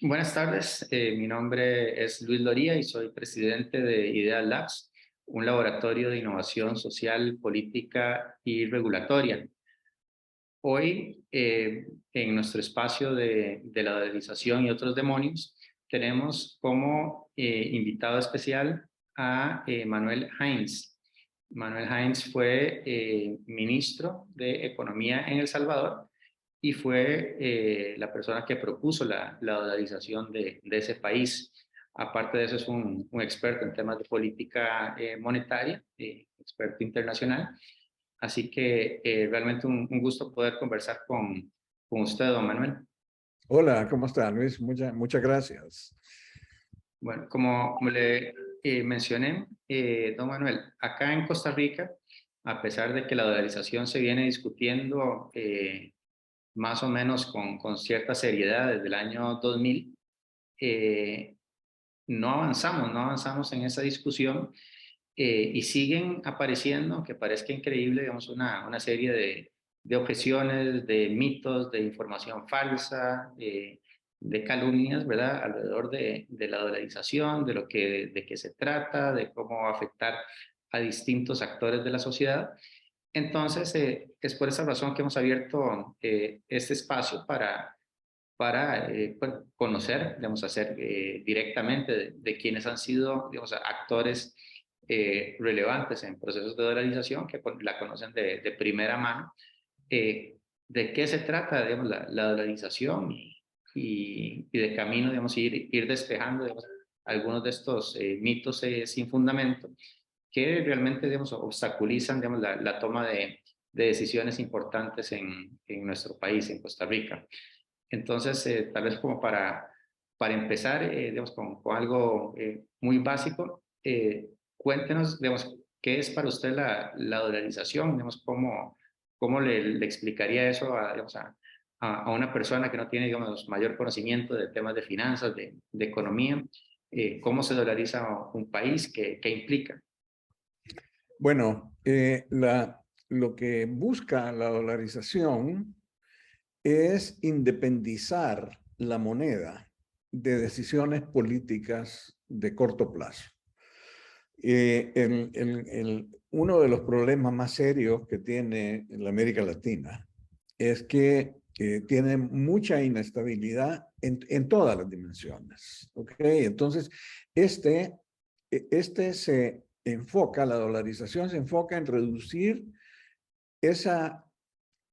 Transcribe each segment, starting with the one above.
Buenas tardes, mi nombre es Luis Loría y soy presidente de Idea Labs, un laboratorio de innovación social, política y regulatoria. Hoy, en nuestro espacio de la dolarización y otros demonios, tenemos como invitado especial a Manuel Heinz. Manuel Heinz fue ministro de Economía en El Salvador y fue la persona que propuso la dolarización de ese país. Aparte de eso, es un experto en temas de política monetaria, experto internacional. Así que realmente un gusto poder conversar con usted, don Manuel. Hola, ¿cómo está, Luis? Muchas gracias. Bueno, como le mencioné, don Manuel, acá en Costa Rica, a pesar de que la dolarización se viene discutiendo más o menos con cierta seriedad desde el año 2000, eh, no avanzamos en esa discusión y siguen apareciendo, aunque parezca increíble, digamos, una serie de objeciones, de mitos, de información falsa, de calumnias, ¿verdad? Alrededor de la dolarización, de qué se trata, de cómo va a afectar a distintos actores de la sociedad. Entonces, es por esa razón que hemos abierto este espacio para pues, conocer, digamos, hacer directamente de quienes han sido, digamos, actores relevantes en procesos de dolarización que la conocen de primera mano. Eh, ¿De qué se trata, digamos, la dolarización y de camino, digamos, ir despejando, digamos, algunos de estos mitos sin fundamento que realmente, digamos, obstaculizan, digamos, la toma de decisiones importantes en nuestro país, en Costa Rica? Entonces, tal vez como para empezar, digamos, con algo muy básico, cuéntenos, digamos, ¿qué es para usted la dolarización? Digamos, ¿cómo le explicaría eso digamos, a una persona que no tiene, digamos, mayor conocimiento de temas de finanzas, de economía? ¿Cómo se dolariza un país? ¿Qué implica? Bueno, lo que busca la dolarización es independizar la moneda de decisiones políticas de corto plazo. Uno de los problemas más serios que tiene la América Latina es que tiene mucha inestabilidad en todas las dimensiones. ¿Okay? Entonces, este se enfoca, la dolarización se enfoca en reducir ese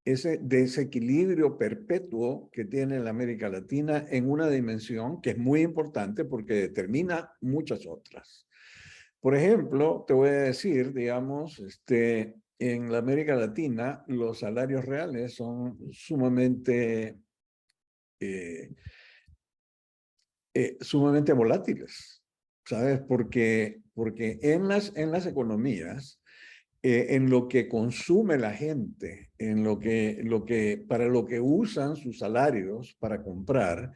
desequilibrio perpetuo que tiene la América Latina en una dimensión que es muy importante porque determina muchas otras. Por ejemplo, te voy a decir, digamos, en la América Latina los salarios reales son eh, sumamente volátiles, ¿sabes? Porque en las economías, en lo que consume la gente, en para lo que usan sus salarios para comprar,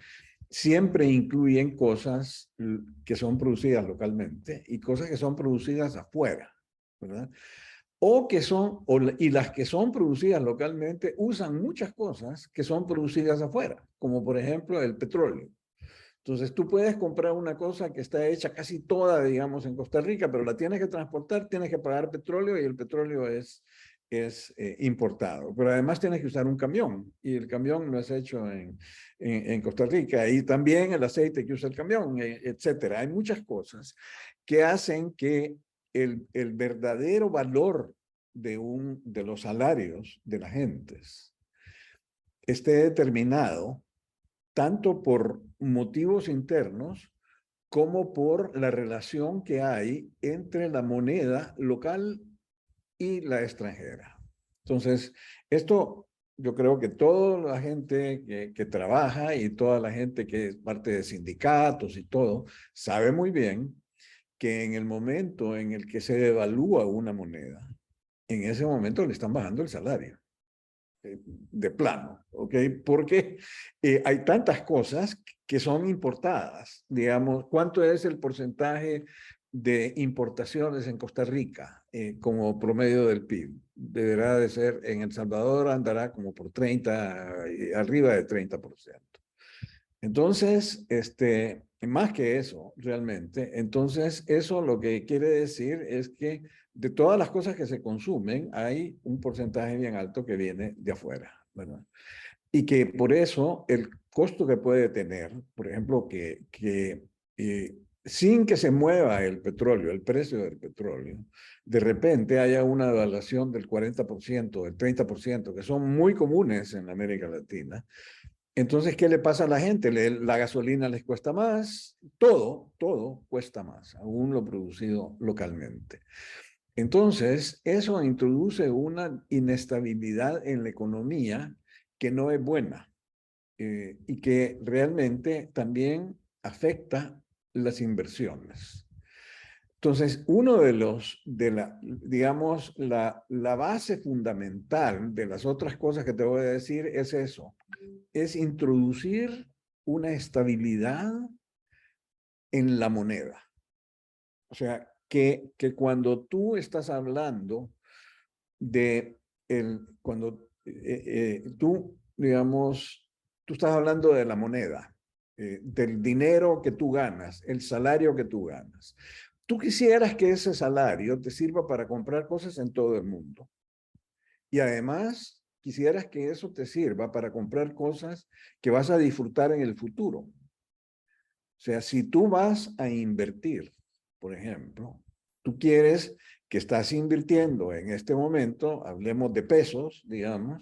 siempre incluyen cosas que son producidas localmente y cosas que son producidas afuera, ¿verdad? Y las que son producidas localmente usan muchas cosas que son producidas afuera, como por ejemplo el petróleo. Entonces tú puedes comprar una cosa que está hecha casi toda, digamos, en Costa Rica, pero la tienes que transportar, tienes que pagar petróleo y el petróleo es importado. Pero además tienes que usar un camión y el camión no es hecho en Costa Rica. Y también el aceite que usa el camión, etcétera. Hay muchas cosas que hacen que el verdadero valor de los salarios de las gentes esté determinado tanto por motivos internos como por la relación que hay entre la moneda local y la extranjera. Entonces, esto yo creo que toda la gente que trabaja y toda la gente que es parte de sindicatos y todo, sabe muy bien que en el momento en el que se devalúa una moneda, en ese momento le están bajando el salario de plano, ¿ok? Porque hay tantas cosas que son importadas, digamos, ¿cuánto es el porcentaje de importaciones en Costa Rica como promedio del PIB? Deberá de ser, en El Salvador andará como por 30, arriba de 30%. Entonces, más que eso, realmente, entonces eso lo que quiere decir es que de todas las cosas que se consumen, hay un porcentaje bien alto que viene de afuera, ¿verdad? Y que por eso el costo que puede tener, por ejemplo, sin que se mueva el petróleo, el precio del petróleo, de repente haya una devaluación del 40%, del 30%, que son muy comunes en América Latina. Entonces, ¿qué le pasa a la gente? La gasolina les cuesta más, todo cuesta más, aún lo producido localmente. Entonces, eso introduce una inestabilidad en la economía que no es buena y que realmente también afecta las inversiones. Entonces, uno digamos, la base fundamental de las otras cosas que te voy a decir es eso, es introducir una estabilidad en la moneda. O sea, que cuando tú estás hablando cuando tú, digamos, tú estás hablando de la moneda, del dinero que tú ganas, el salario que tú ganas. Tú quisieras que ese salario te sirva para comprar cosas en todo el mundo. Y además, quisieras que eso te sirva para comprar cosas que vas a disfrutar en el futuro. O sea, si tú vas a invertir, por ejemplo, tú quieres que estás invirtiendo en este momento, hablemos de pesos, digamos,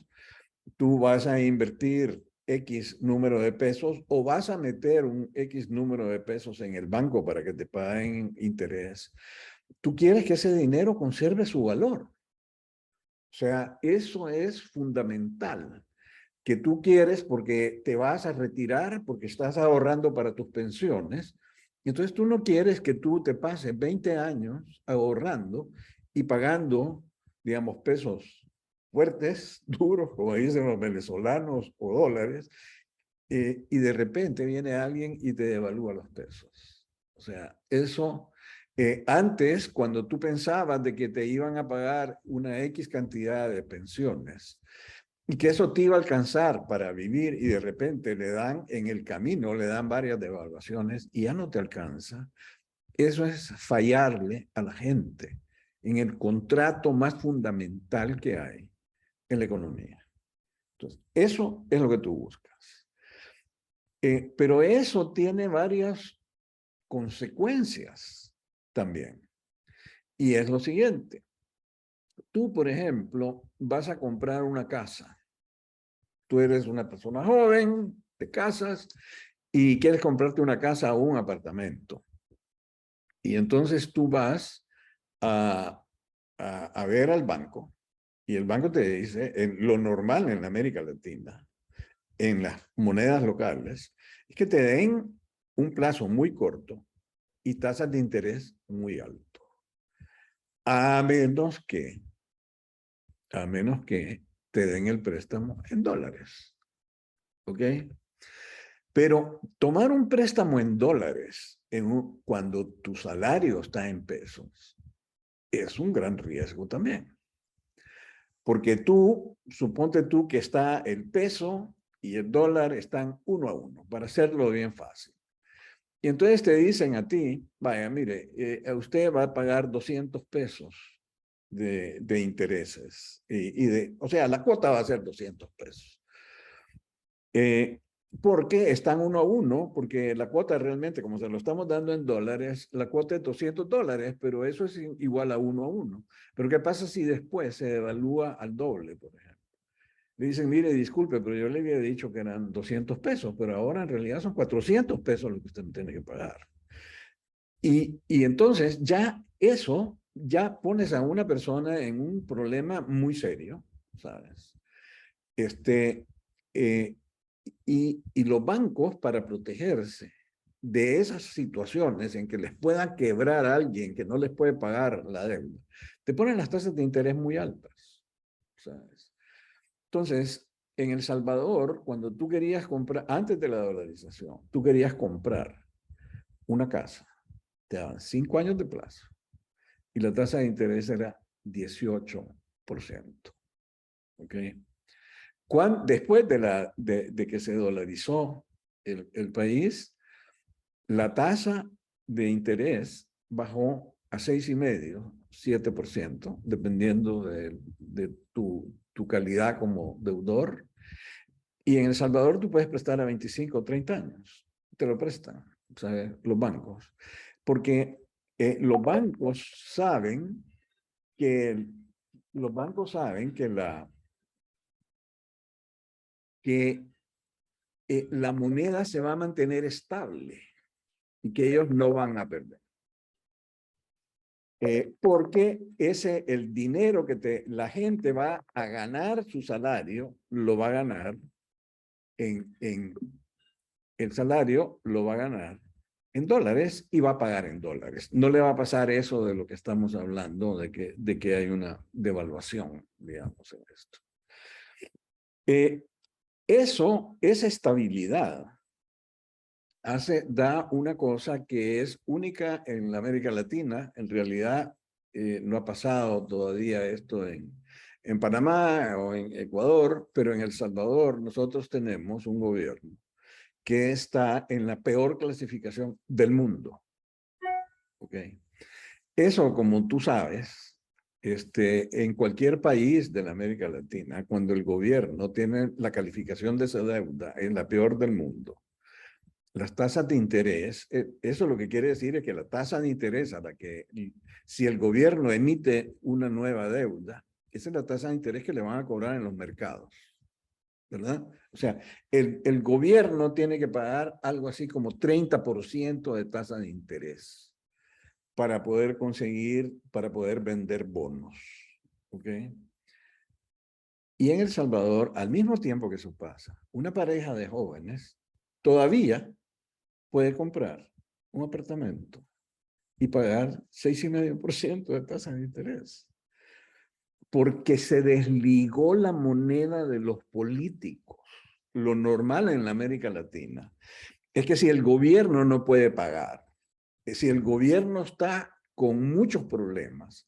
tú vas a invertir X número de pesos o vas a meter un X número de pesos en el banco para que te paguen interés. Tú quieres que ese dinero conserve su valor. O sea, eso es fundamental, que tú quieres porque te vas a retirar, porque estás ahorrando para tus pensiones. Entonces tú no quieres que tú te pases 20 años ahorrando y pagando, digamos, pesos fuertes, duros, como dicen los venezolanos, o dólares, y de repente viene alguien y te devalúa los pesos. O sea, eso, antes, cuando tú pensabas de que te iban a pagar una X cantidad de pensiones y que eso te iba a alcanzar para vivir y de repente le dan en el camino, le dan varias devaluaciones y ya no te alcanza, eso es fallarle a la gente en el contrato más fundamental que hay en la economía. Entonces, eso es lo que tú buscas. Pero eso tiene varias consecuencias también. Y es lo siguiente. Tú, por ejemplo, vas a comprar una casa. Tú eres una persona joven, te casas y quieres comprarte una casa o un apartamento. Y entonces tú vas a ver al banco y el banco te dice, lo normal en América Latina, en las monedas locales, es que te den un plazo muy corto y tasas de interés muy alto. A menos que, a menos que te den el préstamo en dólares. ¿Ok? Pero tomar un préstamo en dólares cuando tu salario está en pesos es un gran riesgo también. Porque tú, suponte tú que está el peso y el dólar están 1 a 1, para hacerlo bien fácil. Y entonces te dicen a ti, vaya, mire, usted va a pagar 200 pesos de intereses. O sea, la cuota va a ser 200 pesos. Porque están 1 a 1, porque la cuota realmente, como se lo estamos dando en dólares, la cuota es $200, pero eso es igual a 1 a 1. Pero ¿qué pasa si después se devalúa al doble, por ejemplo? Le dicen, mire, disculpe, pero yo le había dicho que eran 200 pesos, pero ahora en realidad son 400 pesos lo que usted tiene que pagar. Y entonces ya eso, ya pones a una persona en un problema muy serio, ¿sabes? Este, eh, y los bancos, para protegerse de esas situaciones en que les pueda quebrar a alguien que no les puede pagar la deuda, te ponen las tasas de interés muy altas, ¿sabes? Entonces, en El Salvador, cuando tú querías comprar, antes de la dolarización, tú querías comprar una casa, te daban 5 años de plazo y la tasa de interés era 18%. ¿Ok? Después de que se dolarizó el país, la tasa de interés bajó a 6,5, 7%, dependiendo de tu calidad como deudor. Y en El Salvador tú puedes prestar a 25 o 30 años. Te lo prestan, ¿sabes? Los bancos. Porque los bancos saben que que la moneda se va a mantener estable y que ellos no van a perder. Porque el dinero que la gente va a ganar su salario, lo va a ganar el salario lo va a ganar en dólares y va a pagar en dólares. No le va a pasar eso de lo que estamos hablando, de que hay una devaluación, digamos, en esto. Esa estabilidad da una cosa que es única en la América Latina. En realidad, no ha pasado todavía esto en Panamá o en Ecuador, pero en El Salvador nosotros tenemos un gobierno que está en la peor clasificación del mundo. ¿Ok? Eso, como tú sabes, en cualquier país de la América Latina, cuando el gobierno tiene la calificación de esa deuda en la peor del mundo, las tasas de interés, eso lo que quiere decir es que la tasa de interés a la que, si el gobierno emite una nueva deuda, esa es la tasa de interés que le van a cobrar en los mercados, ¿verdad? O sea, el gobierno tiene que pagar algo así como 30% de tasa de interés para poder vender bonos, ¿ok? Y en El Salvador, al mismo tiempo que eso pasa, una pareja de jóvenes todavía puede comprar un apartamento y pagar 6,5% de tasa de interés. Porque se desligó la moneda de los políticos. Lo normal en la América Latina es que si el gobierno no puede pagar, si el gobierno está con muchos problemas,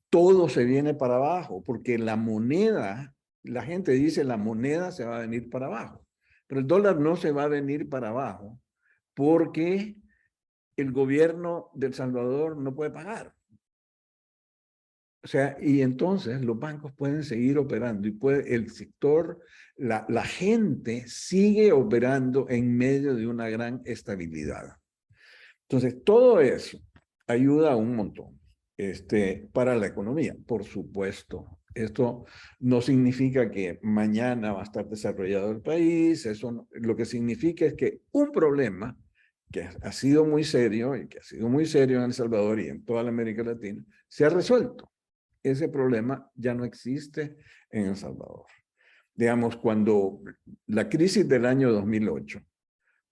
todo se viene para abajo, porque la moneda, la gente dice la moneda se va a venir para abajo, pero el dólar no se va a venir para abajo porque el gobierno de El Salvador no puede pagar. O sea, y entonces los bancos pueden seguir operando y el sector, la gente sigue operando en medio de una gran estabilidad. Entonces, todo eso ayuda un montón para la economía, por supuesto. Esto no significa que mañana va a estar desarrollado el país, lo que significa es que un problema que ha sido muy serio y que ha sido muy serio en El Salvador y en toda la América Latina, se ha resuelto. Ese problema ya no existe en El Salvador. Digamos, cuando la crisis del año 2008,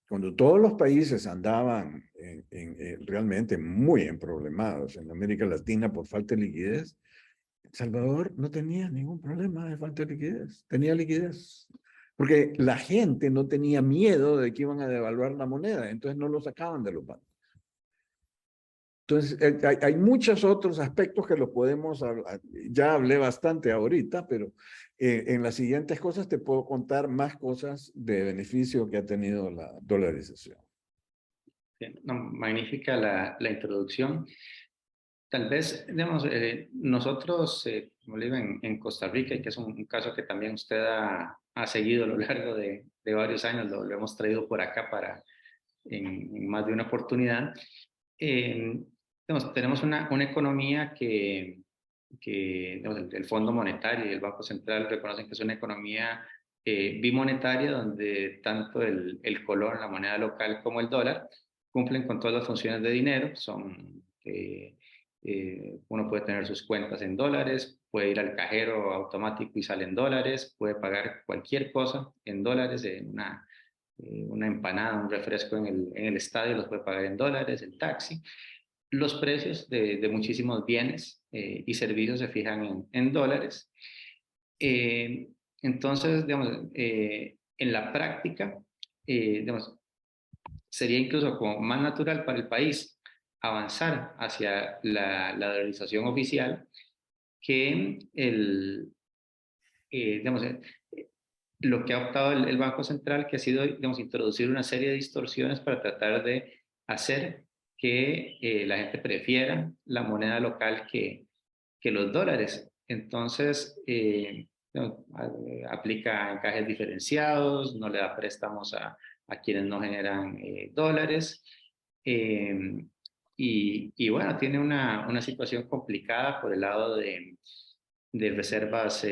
cuando todos los países andaban realmente muy emproblemados en América Latina por falta de liquidez, El Salvador no tenía ningún problema de falta de liquidez, tenía liquidez. Porque la gente no tenía miedo de que iban a devaluar la moneda, entonces no lo sacaban de los bancos. Entonces, hay muchos otros aspectos que los podemos hablar. Ya hablé bastante ahorita, pero en las siguientes cosas te puedo contar más cosas de beneficio que ha tenido la dolarización. Bien, no, magnífica la introducción. Tal vez, digamos, nosotros, como le digo, en Costa Rica, y que es un caso que también usted ha seguido a lo largo de varios años, lo hemos traído por acá en más de una oportunidad. Digamos, tenemos una economía que digamos, el Fondo Monetario y el Banco Central reconocen que es una economía bimonetaria, donde tanto el colón, la moneda local, como el dólar cumplen con todas las funciones de dinero. Uno puede tener sus cuentas en dólares, puede ir al cajero automático y sale en dólares, puede pagar cualquier cosa en dólares, una empanada, un refresco en el estadio los puede pagar en dólares, el taxi. Los precios de muchísimos bienes y servicios se fijan en dólares. Eh, entonces, digamos, en la práctica, digamos, sería incluso como más natural para el país avanzar hacia la dolarización oficial que digamos, lo que ha optado el Banco Central, que ha sido, digamos, introducir una serie de distorsiones para tratar de hacer que la gente prefiera la moneda local que los dólares. Entonces, no, aplica encajes diferenciados, no le da préstamos a quienes no generan dólares. Eh, y bueno, tiene una situación complicada por el lado de reservas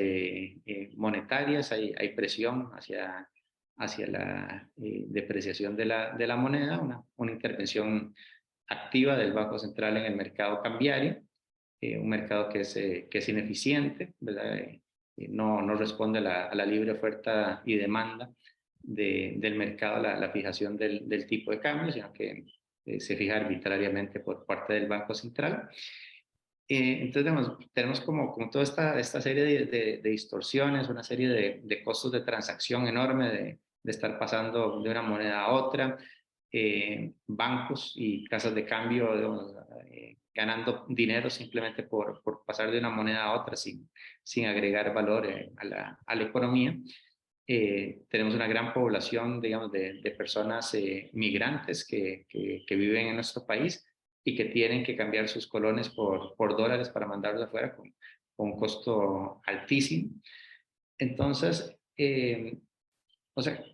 monetarias. Hay presión hacia la depreciación de la moneda, una intervención activa del Banco Central en el mercado cambiario, un mercado que es ineficiente, ¿verdad? No responde a la libre oferta y demanda del mercado, la fijación del tipo de cambio, sino que se fija arbitrariamente por parte del Banco Central. Entonces, digamos, tenemos como toda esta serie de distorsiones, una serie de costos de transacción enorme de estar pasando de una moneda a otra, bancos y casas de cambio, digamos, ganando dinero simplemente por pasar de una moneda a otra sin agregar valor a la economía. Tenemos una gran población, digamos, de personas migrantes que viven en nuestro país y que tienen que cambiar sus colones por dólares para mandarlos afuera con un costo altísimo. Entonces, o sea,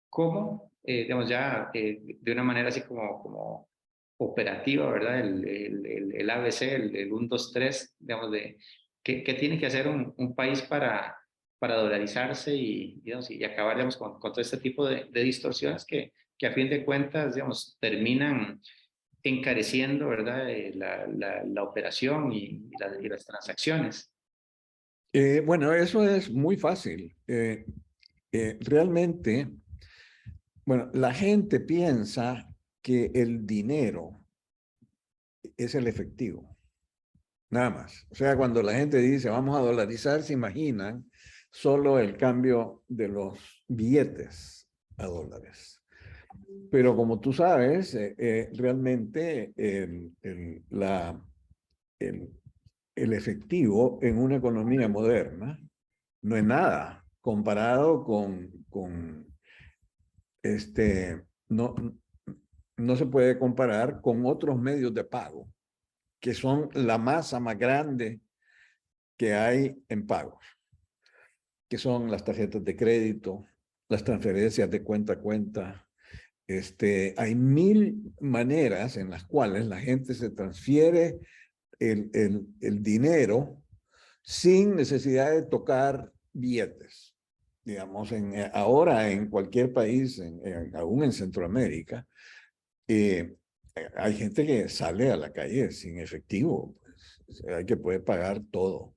¿cómo, digamos, ya de una manera así como operativa, ¿verdad? El ABC, el 1, 2, 3, digamos, de qué tiene que hacer un país para dolarizarse digamos, y acabar, digamos, con todo este tipo de distorsiones que a fin de cuentas, digamos, terminan encareciendo, ¿verdad? La operación y las transacciones. Bueno, eso es muy fácil. Realmente, bueno, la gente piensa que el dinero es el efectivo, nada más. O sea, cuando la gente dice vamos a dolarizar, se imaginan solo el cambio de los billetes a dólares. Pero como tú sabes, realmente el, el efectivo en una economía moderna no es nada comparado no, no se puede comparar con otros medios de pago, que son la masa más grande que hay en pagos, que son las tarjetas de crédito, las transferencias de cuenta a cuenta. Hay mil maneras en las cuales la gente se transfiere el dinero sin necesidad de tocar billetes. Digamos, ahora en cualquier país, aún en Centroamérica, eh, hay gente que sale a la calle sin efectivo. Pues, hay que poder pagar todo.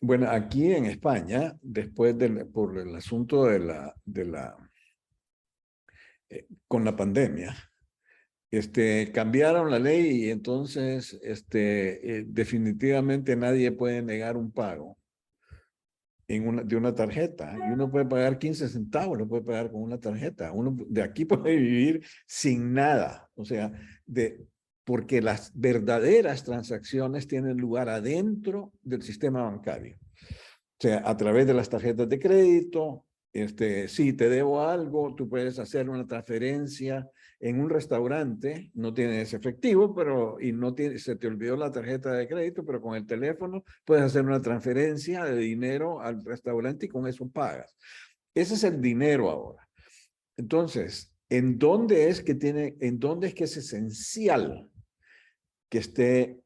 Bueno, aquí en España, después por el asunto con la pandemia, cambiaron la ley y entonces definitivamente nadie puede negar un pago de una tarjeta. Y uno puede pagar 15 centavos, lo puede pagar con una tarjeta. Uno de aquí puede vivir sin nada. O sea, porque las verdaderas transacciones tienen lugar adentro del sistema bancario. O sea, a través de las tarjetas de crédito, si te debo algo, tú puedes hacer una transferencia en un restaurante, no tienes efectivo, y se te olvidó la tarjeta de crédito, pero con el teléfono puedes hacer una transferencia de dinero al restaurante y con eso pagas. Ese es el dinero ahora. Entonces, ¿en dónde es que es esencial que esté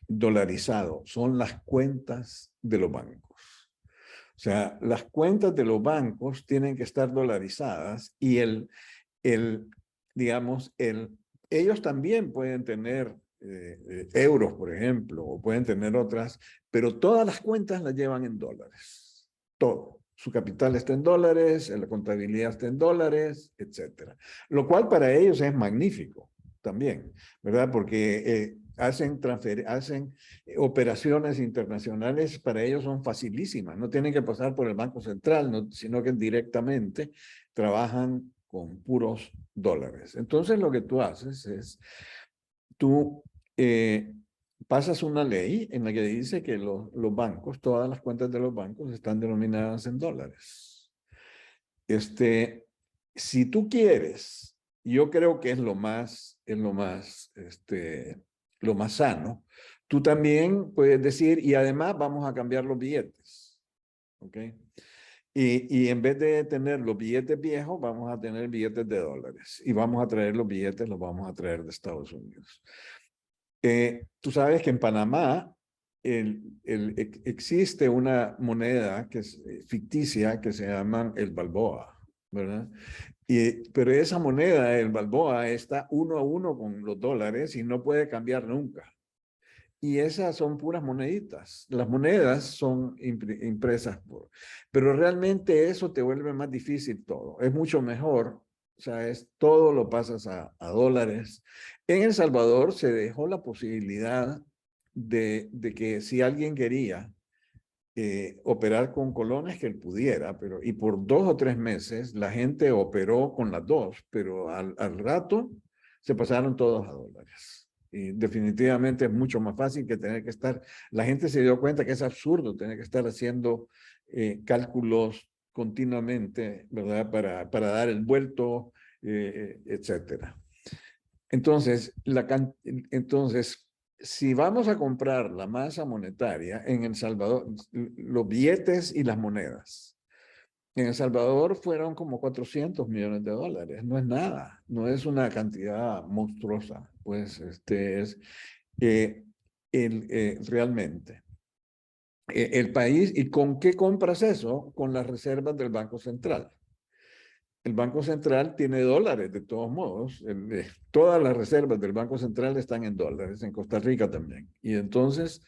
dolarizado? Son las cuentas de los bancos. O sea, las cuentas de los bancos tienen que estar dolarizadas y digamos, ellos también pueden tener euros, por ejemplo, o pueden tener otras, pero todas las cuentas las llevan en dólares. Todo. Su capital está en dólares, la contabilidad está en dólares, etcétera. Lo cual para ellos es magnífico también, ¿verdad? Porque hacen operaciones internacionales, para ellos son facilísimas, no tienen que pasar por el Banco Central, sino que directamente trabajan con puros dólares. Entonces lo que tú haces es, tú pasas una ley en la que dice que los bancos, todas las cuentas de los bancos están denominadas en dólares. Si tú quieres, yo creo que es lo más sano, tú también puedes decir, y además vamos a cambiar los billetes, ¿ok? Y en vez de tener los billetes viejos, vamos a tener billetes de dólares. Y vamos a traer los billetes, los vamos a traer de Estados Unidos. Tú sabes que en Panamá existe una moneda que es ficticia que se llama el Balboa, ¿verdad? Pero esa moneda, el Balboa, está 1 a 1 con los dólares y no puede cambiar nunca. Y esas son puras moneditas. Las monedas son impresas pero realmente eso te vuelve más difícil todo. Es mucho mejor, o sea, todo lo pasas a dólares. En El Salvador se dejó la posibilidad de que si alguien quería operar con colones, que él pudiera, y por 2 o 3 meses la gente operó con las dos, pero al rato se pasaron todos a dólares. Y definitivamente es mucho más fácil que tener que estar, la gente se dio cuenta que es absurdo tener que estar haciendo cálculos continuamente, ¿verdad? Para dar el vuelto, etcétera. Entonces, si vamos a comprar la masa monetaria en El Salvador, los billetes y las monedas, en El Salvador fueron como 400 millones de dólares. No es nada, no es una cantidad monstruosa, pues realmente. El país, ¿y con qué compras eso? Con las reservas del Banco Central. El Banco Central tiene dólares, de todos modos. Todas las reservas del Banco Central están en dólares, en Costa Rica también. Y entonces,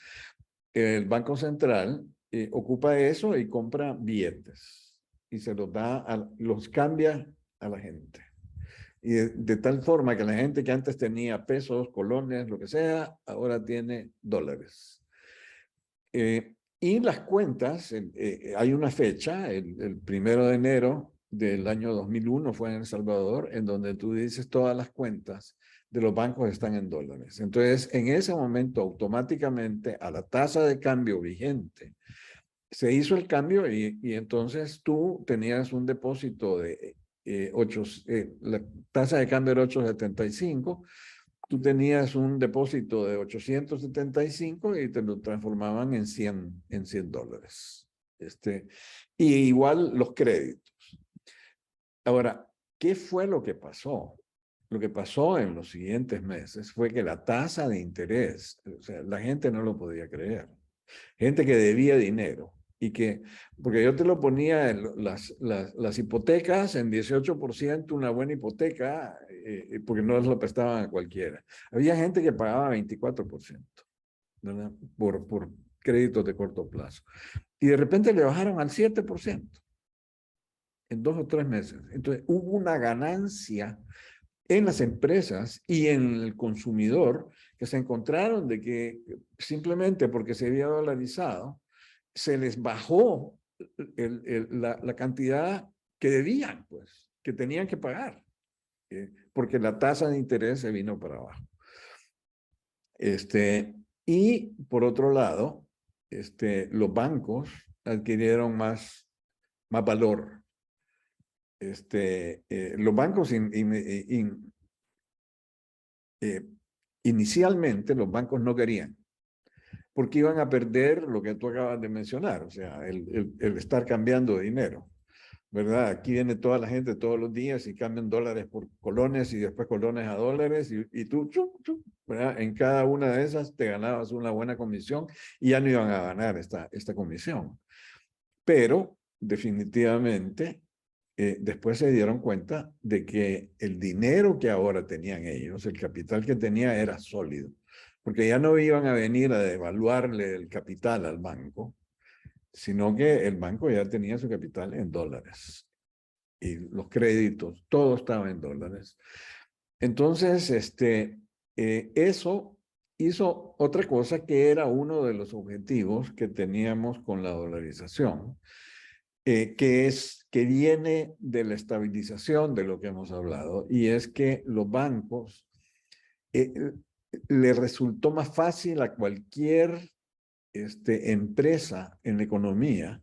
el Banco Central ocupa eso y compra billetes. Y se los cambia a la gente. Y de tal forma que la gente que antes tenía pesos, colones, lo que sea, ahora tiene dólares. Y las cuentas, hay una fecha, el 1 de enero del año 2001 fue en El Salvador, en donde tú dices todas las cuentas de los bancos están en dólares. Entonces, en ese momento, automáticamente, a la tasa de cambio vigente, se hizo el cambio y entonces tú tenías un depósito de la tasa de cambio era 8.75, tú tenías un depósito de 875 y te lo transformaban en 100 dólares. Y igual los créditos. Ahora, ¿qué fue lo que pasó? Lo que pasó en los siguientes meses fue que la tasa de interés, o sea, la gente no lo podía creer. Gente que debía dinero porque yo te lo ponía en las hipotecas en 18%, una buena hipoteca, porque no lo prestaban a cualquiera. Había gente que pagaba 24%, ¿verdad? Por créditos de corto plazo. Y de repente le bajaron al 7% en 2 o 3 meses. Entonces hubo una ganancia en las empresas y en el consumidor que se encontraron de que simplemente porque se había dolarizado, se les bajó la cantidad que debían, pues, que tenían que pagar, porque la tasa de interés se vino para abajo. Y por otro lado, los bancos adquirieron más valor. Los bancos inicialmente los bancos no querían, porque iban a perder lo que tú acabas de mencionar, o sea, el estar cambiando de dinero, ¿verdad? Aquí viene toda la gente todos los días y cambian dólares por colones y después colones a dólares y tú, ¿verdad? En cada una de esas te ganabas una buena comisión y ya no iban a ganar esta comisión. Pero definitivamente después se dieron cuenta de que el dinero que ahora tenían ellos, el capital que tenía era sólido, porque ya no iban a venir a devaluarle el capital al banco, sino que el banco ya tenía su capital en dólares y los créditos, todo estaba en dólares. Entonces, eso hizo otra cosa que era uno de los objetivos que teníamos con la dolarización, que viene de la estabilización de lo que hemos hablado, y es que los bancos, le resultó más fácil a cualquier empresa en la economía,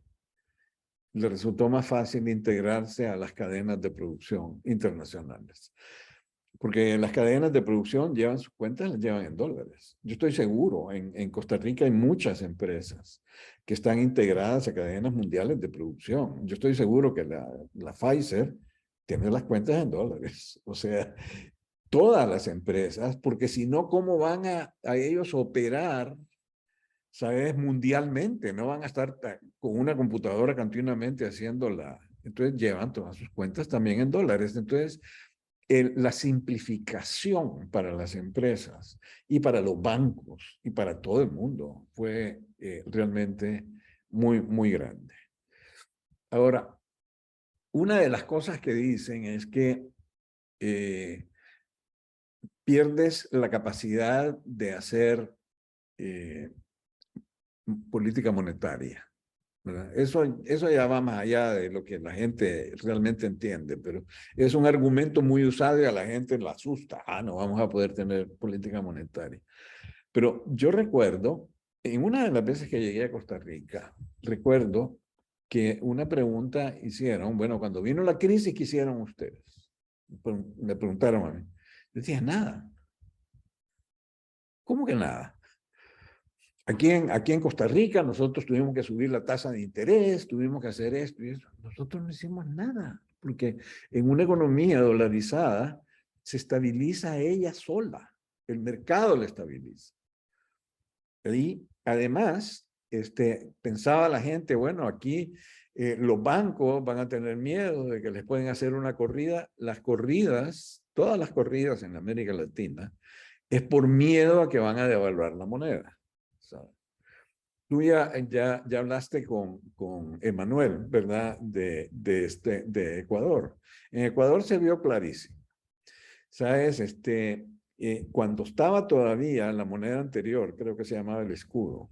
le resultó más fácil integrarse a las cadenas de producción internacionales. Porque las cadenas de producción llevan sus cuentas, las llevan en dólares. Yo estoy seguro, en Costa Rica hay muchas empresas que están integradas a cadenas mundiales de producción. Yo estoy seguro que la Pfizer tiene las cuentas en dólares. O sea, todas las empresas, porque si no, ¿cómo van a ellos operar, sabes, mundialmente? No van a estar con una computadora continuamente haciéndola. Entonces llevan todas sus cuentas también en dólares. Entonces, la simplificación para las empresas y para los bancos y para todo el mundo fue realmente muy, muy grande. Ahora, una de las cosas que dicen es que pierdes la capacidad de hacer política monetaria, ¿verdad? Eso ya va más allá de lo que la gente realmente entiende, pero es un argumento muy usado y a la gente la asusta. No vamos a poder tener política monetaria. Pero yo recuerdo, en una de las veces que llegué a Costa Rica, recuerdo que una pregunta hicieron, bueno, cuando vino la crisis, ¿qué hicieron ustedes? Me preguntaron a mí. Yo decía, nada. ¿Cómo que nada? Aquí en Costa Rica nosotros tuvimos que subir la tasa de interés, tuvimos que hacer esto y eso. Nosotros no hicimos nada, porque en una economía dolarizada se estabiliza ella sola, el mercado la estabiliza. Y además, pensaba la gente, bueno, aquí los bancos van a tener miedo de que les pueden hacer una corrida. Las corridas, todas las corridas en América Latina, es por miedo a que van a devaluar la moneda. ¿Sabes? Tú ya hablaste con Emanuel, ¿verdad? De Ecuador. En Ecuador se vio clarísimo. ¿Sabes? Cuando estaba todavía la moneda anterior, creo que se llamaba el escudo,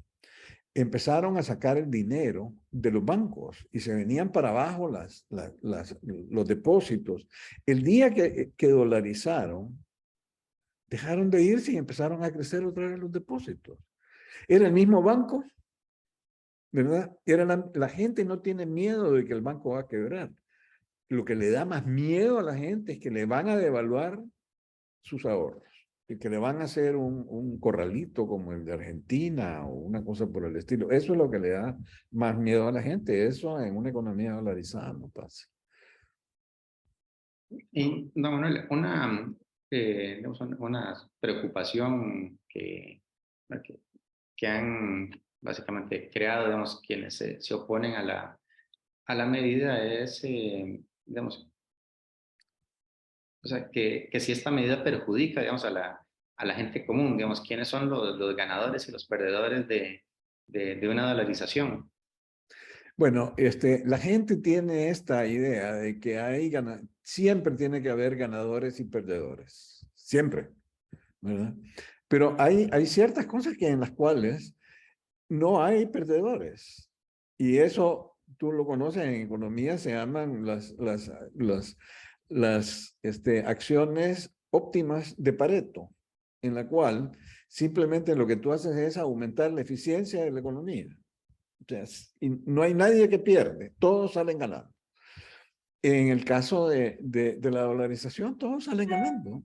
empezaron a sacar el dinero de los bancos y se venían para abajo los depósitos. El día que dolarizaron, dejaron de irse y empezaron a crecer otra vez los depósitos. Era el mismo banco, ¿verdad? La gente no tiene miedo de que el banco va a quebrar. Lo que le da más miedo a la gente es que le van a devaluar sus ahorros y que le van a hacer un corralito como el de Argentina o una cosa por el estilo. Eso es lo que le da más miedo a la gente. Eso en una economía dolarizada no pasa. Y, no, Manuel, digamos, una preocupación que han básicamente creado, digamos, quienes se oponen a la medida es, digamos, o sea, que si esta medida perjudica, digamos, a la gente común, digamos, quiénes son los ganadores y los perdedores de una dolarización. Bueno, la gente tiene esta idea de que siempre tiene que haber ganadores y perdedores. Siempre, ¿verdad? Pero hay ciertas cosas en las cuales no hay perdedores. Y eso tú lo conoces en economía, se llaman las acciones óptimas de Pareto, en la cual simplemente lo que tú haces es aumentar la eficiencia de la economía. O sea, y no hay nadie que pierde, todos salen ganando. En el caso de la dolarización, todos salen ganando,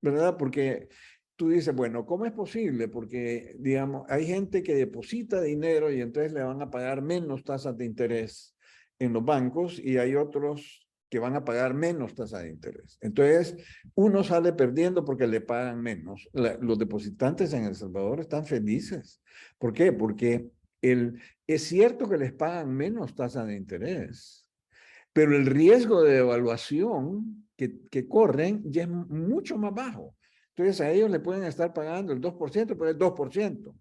¿verdad? Porque tú dices, bueno, ¿cómo es posible? Porque, digamos, hay gente que deposita dinero y entonces le van a pagar menos tasas de interés en los bancos y hay otros que van a pagar menos tasas de interés. Entonces, uno sale perdiendo porque le pagan menos. Los depositantes en El Salvador están felices. ¿Por qué? Porque es cierto que les pagan menos tasas de interés, pero el riesgo de devaluación que corren ya es mucho más bajo. Entonces a ellos le pueden estar pagando el 2%, pero es 2%.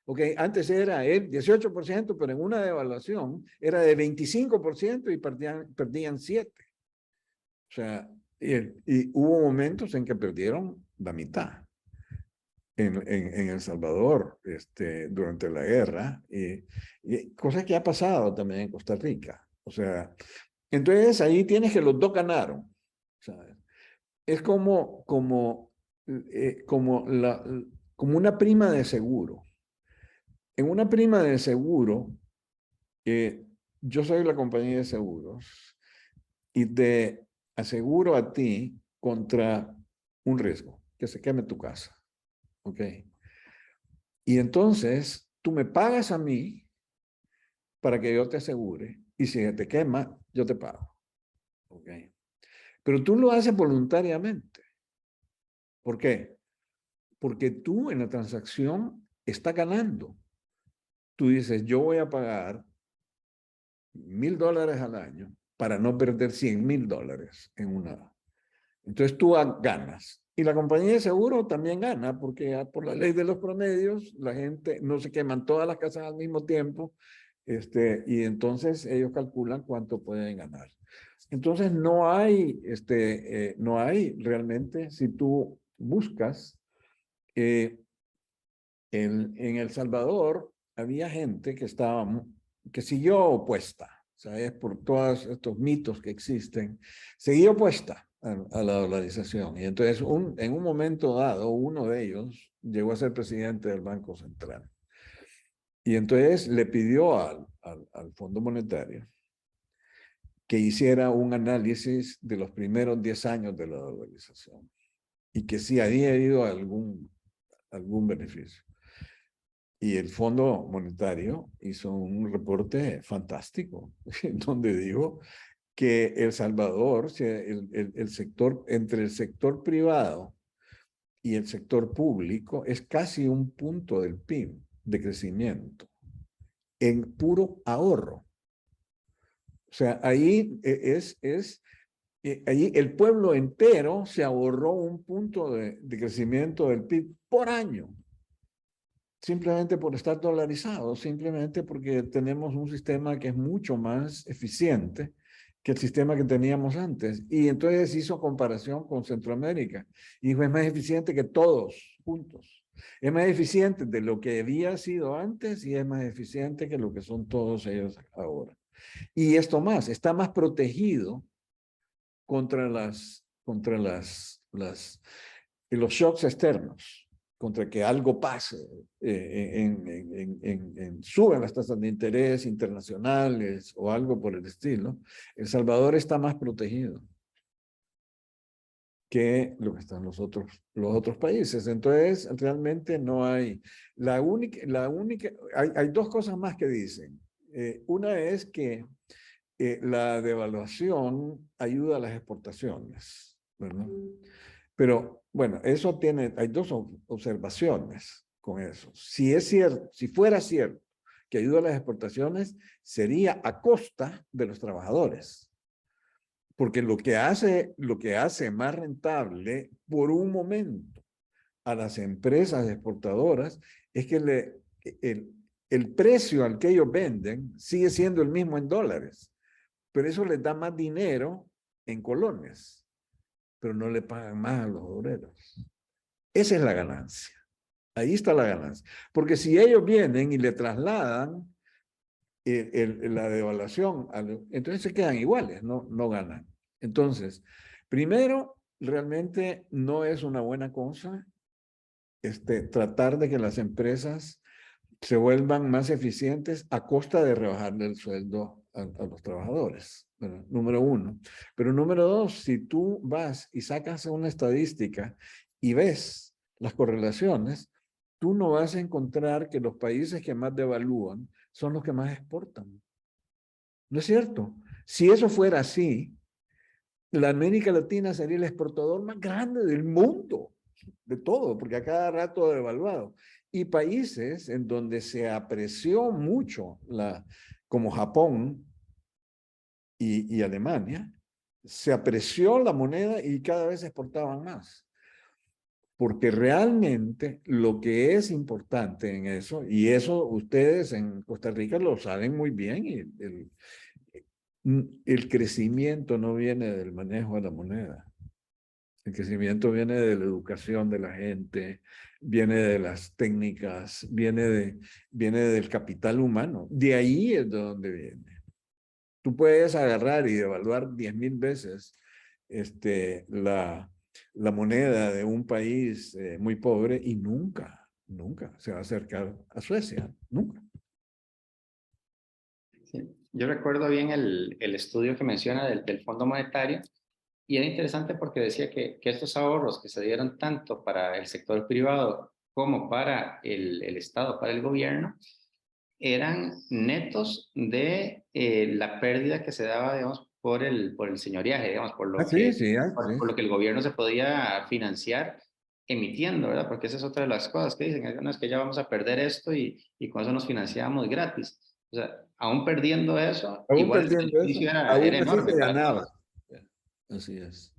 Okay, antes era el 18%, pero en una devaluación era de 25% y perdían 7%. O sea, y hubo momentos en que perdieron la mitad en El Salvador durante la guerra, y cosa que ha pasado también en Costa Rica. O sea, entonces ahí tienes que los dos ganaron, ¿sabes? Es como como, como una prima de seguro. En una prima de seguro, yo soy la compañía de seguros y te aseguro a ti contra un riesgo, que se queme tu casa. ¿Ok? Y entonces tú me pagas a mí para que yo te asegure y si te quema, yo te pago. ¿Ok? Pero tú lo haces voluntariamente. ¿Por qué? Porque tú en la transacción estás ganando. Tú dices, yo voy a pagar $1,000 al año para no perder $100,000 en una. Entonces tú ganas. Y la compañía de seguro también gana, porque por la ley de los promedios, la gente no se queman todas las casas al mismo tiempo, y entonces ellos calculan cuánto pueden ganar. Entonces no hay realmente, si tú buscas, en El Salvador había gente que siguió opuesta, ¿sabes? Por todos estos mitos que existen, siguió opuesta a la dolarización. Y entonces, en un momento dado, uno de ellos llegó a ser presidente del Banco Central. Y entonces le pidió al Fondo Monetario que hiciera un análisis de los primeros 10 años de la dolarización y que si había habido algún beneficio. Y el Fondo Monetario hizo un reporte fantástico, donde dijo que El Salvador, el sector, entre el sector privado y el sector público, es casi un punto del PIB de crecimiento, en puro ahorro. O sea, ahí allí el pueblo entero se ahorró un punto de crecimiento del PIB por año. Simplemente por estar dolarizado, simplemente porque tenemos un sistema que es mucho más eficiente que el sistema que teníamos antes. Y entonces hizo comparación con Centroamérica. Y dijo, es más eficiente que todos juntos. Es más eficiente de lo que había sido antes y es más eficiente que lo que son todos ellos ahora. Y esto más, está más protegido contra los shocks externos, contra que algo pase, suben las tasas de interés internacionales o algo por el estilo. El Salvador está más protegido que lo que están los otros países. Entonces, realmente no hay. Hay dos cosas más que dicen. Una es que la devaluación ayuda a las exportaciones, ¿verdad? Pero bueno, hay dos observaciones con eso. Si es cierto, si fuera cierto que ayuda a las exportaciones, sería a costa de los trabajadores. Porque lo que hace más rentable por un momento a las empresas exportadoras es que el precio al que ellos venden sigue siendo el mismo en dólares, pero eso les da más dinero en colones, pero no le pagan más a los obreros. Esa es la ganancia. Ahí está la ganancia. Porque si ellos vienen y le trasladan la devaluación, entonces se quedan iguales, no ganan. Entonces, primero, realmente no es una buena cosa tratar de que las empresas se vuelvan más eficientes a costa de rebajarle el sueldo a los trabajadores. Bueno, número uno. Pero número dos, si tú vas y sacas una estadística y ves las correlaciones, tú no vas a encontrar que los países que más devalúan son los que más exportan. ¿No es cierto? Si eso fuera así, la América Latina sería el exportador más grande del mundo, de todo, porque a cada rato ha devaluado. Y países en donde se apreció mucho, como Japón y Alemania, se apreció la moneda y cada vez exportaban más. Porque realmente lo que es importante en eso, y eso ustedes en Costa Rica lo saben muy bien, el crecimiento no viene del manejo de la moneda. El crecimiento viene de la educación de la gente, viene de las técnicas, viene del capital humano. De ahí es de donde viene. Tú puedes agarrar y devaluar 10,000 veces la la moneda de un país muy pobre y nunca, nunca se va a acercar a Suecia, nunca. Sí. Yo recuerdo bien el estudio que menciona del Fondo Monetario y era interesante porque decía que estos ahorros que se dieron tanto para el sector privado como para el Estado, para el gobierno, eran netos de la pérdida que se daba, digamos, por el señoreaje, digamos, Ah, sí, sí, por sí. lo que el gobierno se podía financiar emitiendo, ¿verdad? Porque esa es otra de las cosas que dicen, no, es que ya vamos a perder esto y con eso nos financiamos gratis. O sea, aún perdiendo eso, Aún igual el perdiendo eso, beneficio era aún así enorme se para ganaba. todos. Así es.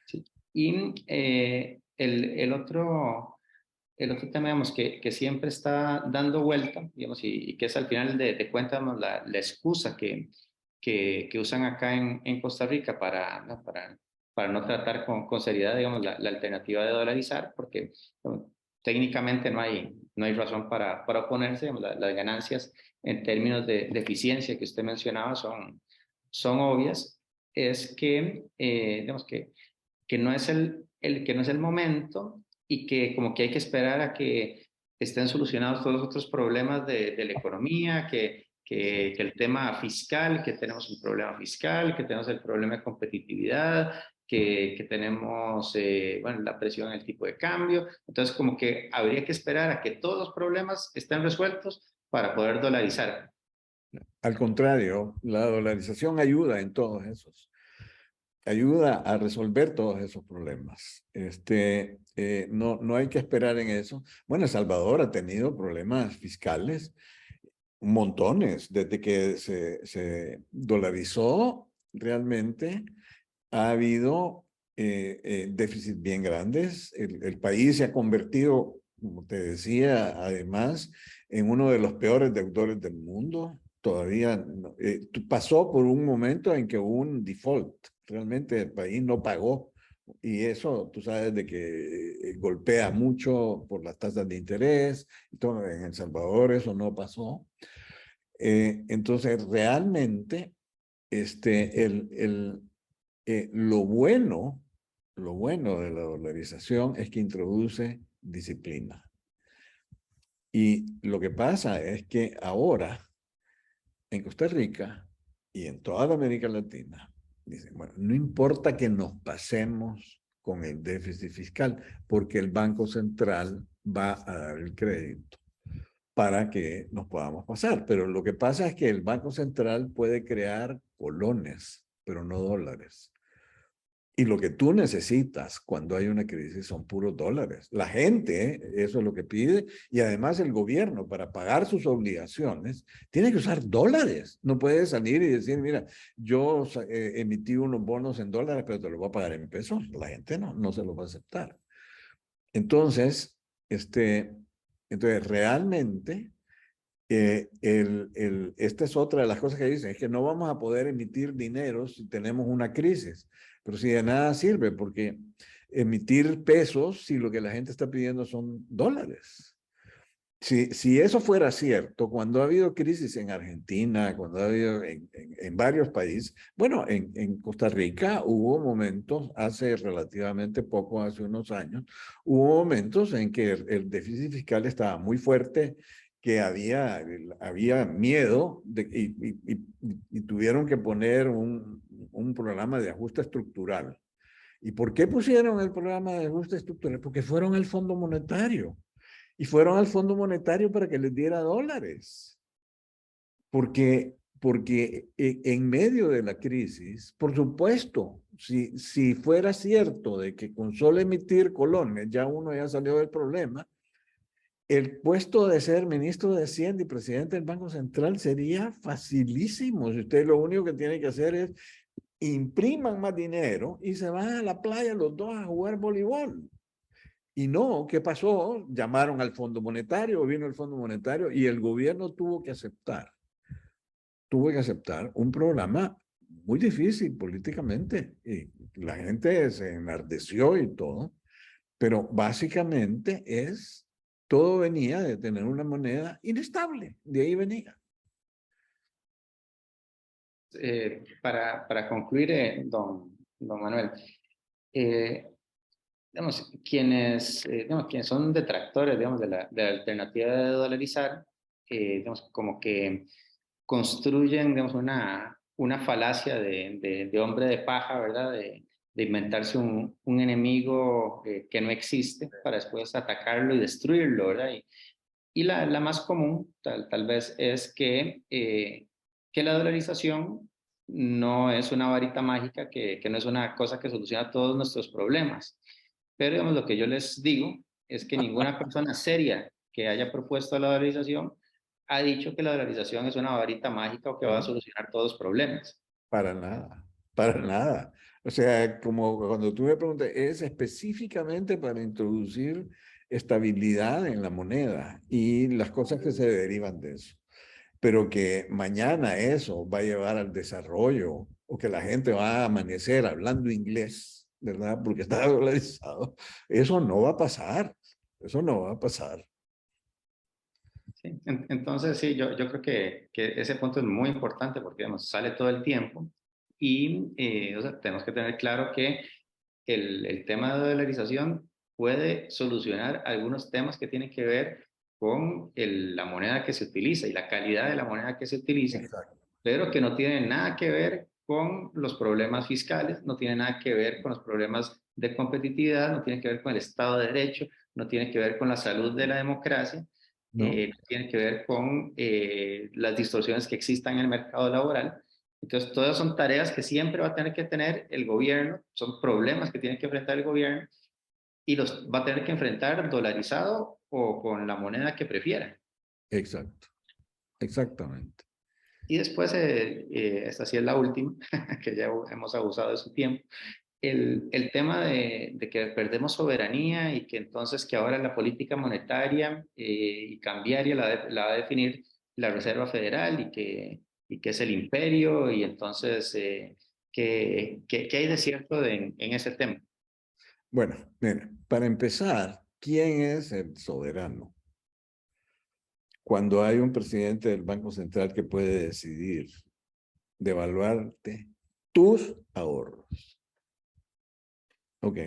Sí. Y el otro tema, digamos, que siempre está dando vuelta, digamos, y que es al final de cuentas, digamos, la excusa que usan acá en Costa Rica para no tratar con seriedad, digamos, la alternativa de dolarizar, porque bueno, técnicamente no hay razón para oponerse, digamos, las ganancias en términos de eficiencia que usted mencionaba son obvias, es que, digamos, que no es que no es el momento y que como que hay que esperar a que estén solucionados todos los otros problemas de la economía, que el tema fiscal, que tenemos un problema fiscal, que tenemos el problema de competitividad, que tenemos bueno, la presión en el tipo de cambio. Entonces, como que habría que esperar a que todos los problemas estén resueltos para poder dolarizar. Al contrario, la dolarización ayuda en todos esos. Ayuda a resolver todos esos problemas. No hay que esperar en eso. Bueno, El Salvador ha tenido problemas fiscales, montones, desde que se dolarizó realmente ha habido déficits bien grandes. El país se ha convertido, como te decía, además, en uno de los peores deudores del mundo. Todavía pasó por un momento en que hubo un default. Realmente el país no pagó. Y eso, tú sabes, de que golpea mucho por las tasas de interés. Entonces, en El Salvador eso no pasó. Entonces, realmente, lo lo bueno de la dolarización es que introduce disciplina. Y lo que pasa es que ahora en Costa Rica y en toda la América Latina, dicen, bueno, no importa que nos pasemos con el déficit fiscal, porque el Banco Central va a dar el crédito para que nos podamos pasar. Pero lo que pasa es que el Banco Central puede crear colones, pero no dólares. Y lo que tú necesitas cuando hay una crisis son puros dólares. La gente, eso es lo que pide, y además el gobierno, para pagar sus obligaciones, tiene que usar dólares. No puede salir y decir, mira, yo emití unos bonos en dólares, pero te los voy a pagar en pesos. La gente no se los va a aceptar. Entonces, este, entonces realmente, esta es otra de las cosas que dicen, es que no vamos a poder emitir dinero si tenemos una crisis, pero si de nada sirve, porque emitir pesos si lo que la gente está pidiendo son dólares. Si eso fuera cierto, cuando ha habido crisis en Argentina, cuando ha habido en varios países, bueno, en Costa Rica hubo momentos, hace relativamente poco, hace unos años, hubo momentos en que el déficit fiscal estaba muy fuerte, que había miedo y tuvieron que poner un programa de ajuste estructural. ¿Y por qué pusieron el programa de ajuste estructural? Porque fueron al Fondo Monetario. Y fueron al Fondo Monetario para que les diera dólares. Porque en medio de la crisis, por supuesto, si fuera cierto de que con solo emitir colones ya uno ya salió del problema, el puesto de ser ministro de Hacienda y presidente del Banco Central sería facilísimo. Si usted lo único que tiene que hacer es impriman más dinero y se van a la playa los dos a jugar voleibol. Y no, ¿qué pasó? Llamaron al Fondo Monetario, vino el Fondo Monetario y el gobierno tuvo que aceptar un programa muy difícil políticamente. Y la gente se enardeció y todo, pero básicamente todo venía de tener una moneda inestable, de ahí venía. Para concluir, don Manuel, eh, digamos, quienes son detractores, digamos, de la alternativa de dolarizar, digamos, como que construyen, digamos, una falacia de hombre de paja, ¿verdad? De inventarse un enemigo que no existe para después atacarlo y destruirlo, ¿verdad? Y la más común, tal vez, es que la dolarización no es una varita mágica, que no es una cosa que soluciona todos nuestros problemas. Pero digamos, lo que yo les digo es que ninguna persona seria que haya propuesto la dolarización ha dicho que la dolarización es una varita mágica o que va a ¿no? solucionar todos los problemas. Para nada, para nada. O sea, como cuando tú me preguntas, es específicamente para introducir estabilidad en la moneda y las cosas que se derivan de eso. Pero que mañana eso va a llevar al desarrollo o que la gente va a amanecer hablando inglés, ¿verdad? Porque está dolarizado. Eso no va a pasar. Eso no va a pasar. ¿Sí? Entonces, sí, yo creo que ese punto es muy importante porque, digamos, sale todo el tiempo y o sea, tenemos que tener claro que el tema de dolarización puede solucionar algunos temas que tienen que ver con la moneda que se utiliza y la calidad de la moneda que se utiliza, Exacto. pero que no tienen nada que ver con los problemas fiscales, no tienen nada que ver con los problemas de competitividad, no tiene que ver con el Estado de Derecho, no tiene que ver con la salud de la democracia, ¿No? tiene que ver con las distorsiones que existan en el mercado laboral. Entonces, todas son tareas que siempre va a tener que tener el gobierno, son problemas que tiene que enfrentar el gobierno y los va a tener que enfrentar dolarizado o con la moneda que prefiera. Exacto. Exactamente. Y después, esta sí es la última, que ya hemos abusado de su tiempo, el tema de que perdemos soberanía y que entonces que ahora la política monetaria y cambiaria la va a definir la Reserva Federal y que es el imperio y entonces, ¿qué hay de cierto en ese tema? Bueno, mira, para empezar, ¿quién es el soberano? Cuando hay un presidente del Banco Central que puede decidir devaluarte tus ahorros. Ok.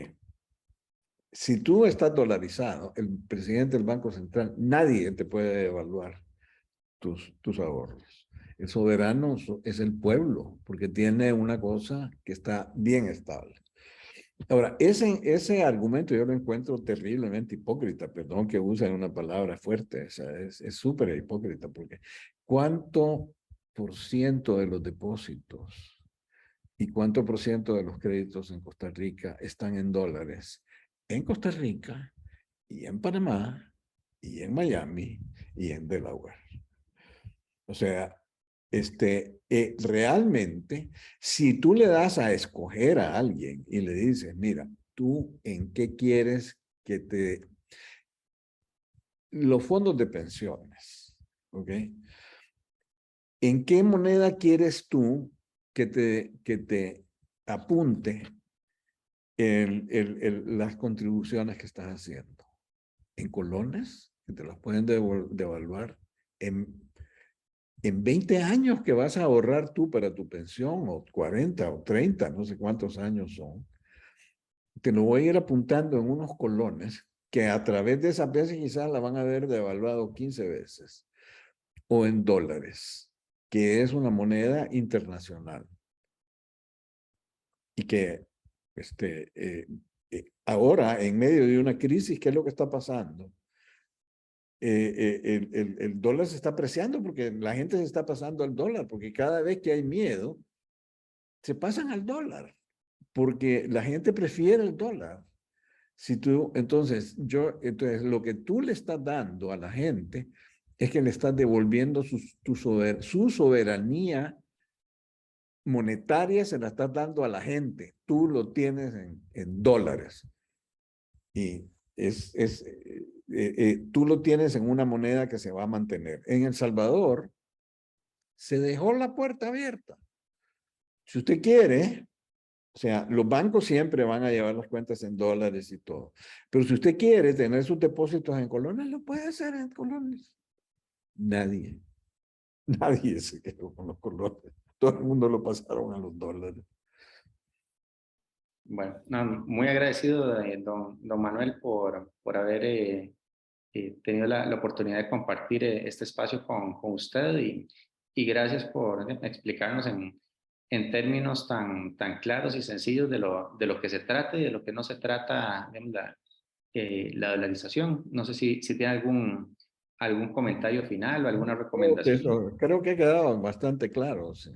Si tú estás dolarizado, el presidente del Banco Central, nadie te puede devaluar tus ahorros. El soberano es el pueblo, porque tiene una cosa que está bien estable. Ahora, ese argumento yo lo encuentro terriblemente hipócrita, perdón que use una palabra fuerte, o sea, es súper hipócrita, porque ¿cuánto por ciento de los depósitos y cuánto por ciento de los créditos en Costa Rica están en dólares? En Costa Rica y en Panamá y en Miami y en Delaware. O sea, realmente, si tú le das a escoger a alguien y le dices, mira, tú en qué quieres que te... Los fondos de pensiones, ¿ok? ¿En qué moneda quieres tú que te apunte las contribuciones que estás haciendo? ¿En colones? Que te las pueden devaluar en 20 años que vas a ahorrar tú para tu pensión, o 40 o 30, no sé cuántos años son, te lo voy a ir apuntando en unos colones que a través de esas veces quizás la van a haber devaluado 15 veces, o en dólares, que es una moneda internacional y que ahora, en medio de una crisis, ¿qué es lo que está pasando? El dólar se está apreciando porque la gente se está pasando al dólar, porque cada vez que hay miedo, se pasan al dólar, porque la gente prefiere el dólar. Si tú, entonces lo que tú le estás dando a la gente es que le estás devolviendo su soberanía monetaria, se la estás dando a la gente. Tú lo tienes en dólares y tú lo tienes en una moneda que se va a mantener. En El Salvador se dejó la puerta abierta. Si usted quiere, o sea, los bancos siempre van a llevar las cuentas en dólares y todo. Pero si usted quiere tener sus depósitos en colones, lo puede hacer en colones. Nadie, nadie se quedó con los colones. Todo el mundo lo pasaron a los dólares. Bueno, no, muy agradecido, don Manuel, por haber tenido la oportunidad de compartir este espacio con usted y gracias por explicarnos en términos tan claros y sencillos de lo que se trata y de lo que no se trata, digamos, la dolarización. No sé si tiene algún comentario final o alguna recomendación. Creo que ha quedado bastante claro. Sí,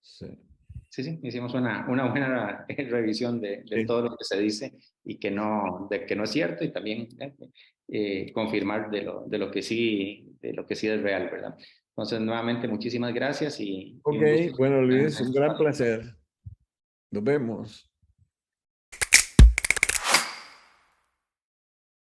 sí, Sí, sí, hicimos una buena revisión de sí. todo lo que se dice y de que no es cierto y también confirmar de lo que sí es real, ¿verdad? Entonces, nuevamente, muchísimas gracias y Ok, un gusto bueno, en Luis, un este gran espacio. placer. Nos vemos.